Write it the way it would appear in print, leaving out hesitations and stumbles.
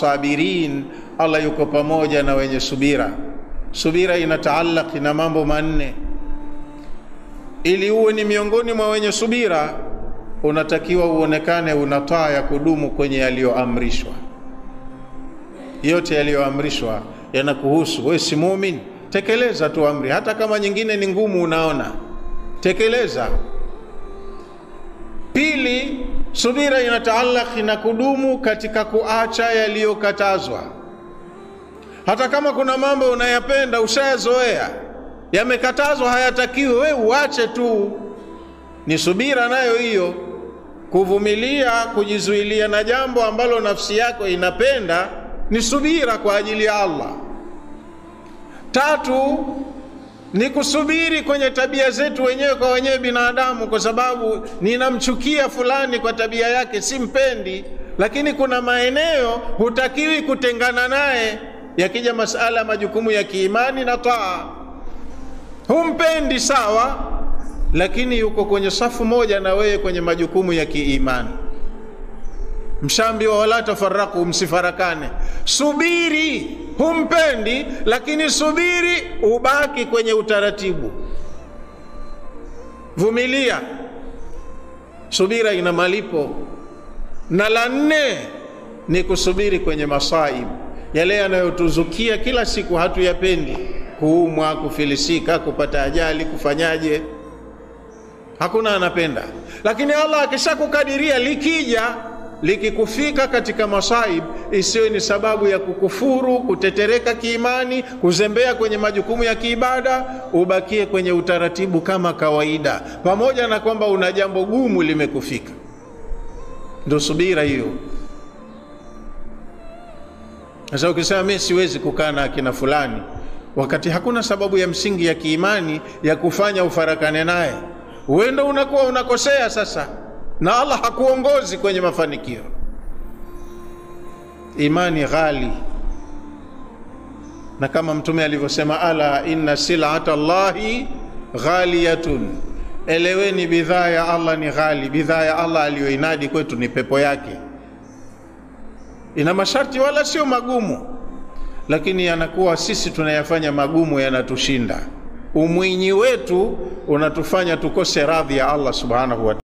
sabirin, Allah yuko pamoja na wenye subira. Subira inataallaq na mambo manne. Ili uwe ni miongoni mwa wenye subira, unatakiwa uonekane unataa ya kudumu kwenye yaliyoamrishwa. Yote yaliyoamrishwa yanakuhusu. Wewe si muumini, tekeleza tu amri, hata kama nyingine ni ngumu, unaona, tekeleza. Pili, subira inataallaq na kudumu katika kuacha yaliyokatazwa. Hata kama kuna mambo unayapenda, ushayazoea, yamekatazwa, hayatakiwi, wewe uache tu. Ni subira nayo hiyo, kuvumilia, kujizuilia na jambo ambalo nafsi yako inapenda, ni subira kwa ajili ya Allah. Tatu, ni kusubiri kwenye tabia zetu wenyewe kwa wenyewe binadamu, kwa sababu ninamchukia fulani kwa tabia yake, simpendi, lakini kuna maeneo hutakiwi kutengana naye. Yakija masala majukumu ya kiimani na taa, humpendi sawa, lakini yuko kwenye safu moja na wewe kwenye majukumu ya kiimani. Mshambiwa wala tafarraku, msifarakane. Subiri, humpendi, lakini subiri, ubaki kwenye utaratibu. Vumilia, subira ina malipo. Na la nne ni kusubiri kwenye masaib, yale yanayotuzukia kila siku hatuyapendi. Kuumwa, kufilisika, kupata ajali, kufanyaje, hakuna anapenda. Lakini Allah akishakukadiria, likija, likikufika katika masaib, isiwe ni sababu ya kukufuru, kutetereka kiimani, kuzembea kwenye majukumu ya kiibada. Ubakie kwenye utaratibu kama kawaida, pamoja na kwamba una jambo gumu limekufika. Ndio subira hiyo. Sasa ukisema mimi siwezi kukaa na akina fulani, wakati hakuna sababu ya msingi ya kiimani ya kufanya ufarakane naye, wewe ndio unakuwa unakosea sasa, na Allah hakuongozi kwenye mafanikio. Imani ghali, na kama Mtume alivyosema, ala inna sil'ata Allahi ghaliyatun, eleweni bidhaa ya Allah ni ghali. Bidhaa ya Allah aliyoinadi kwetu ni pepo yake. Ina masharti wala sio magumu, lakini yanakuwa sisi tunayafanya magumu, yanatushinda. Umwinyi wetu unatufanya tukose radhi ya Allah subhanahu wa ta'ala.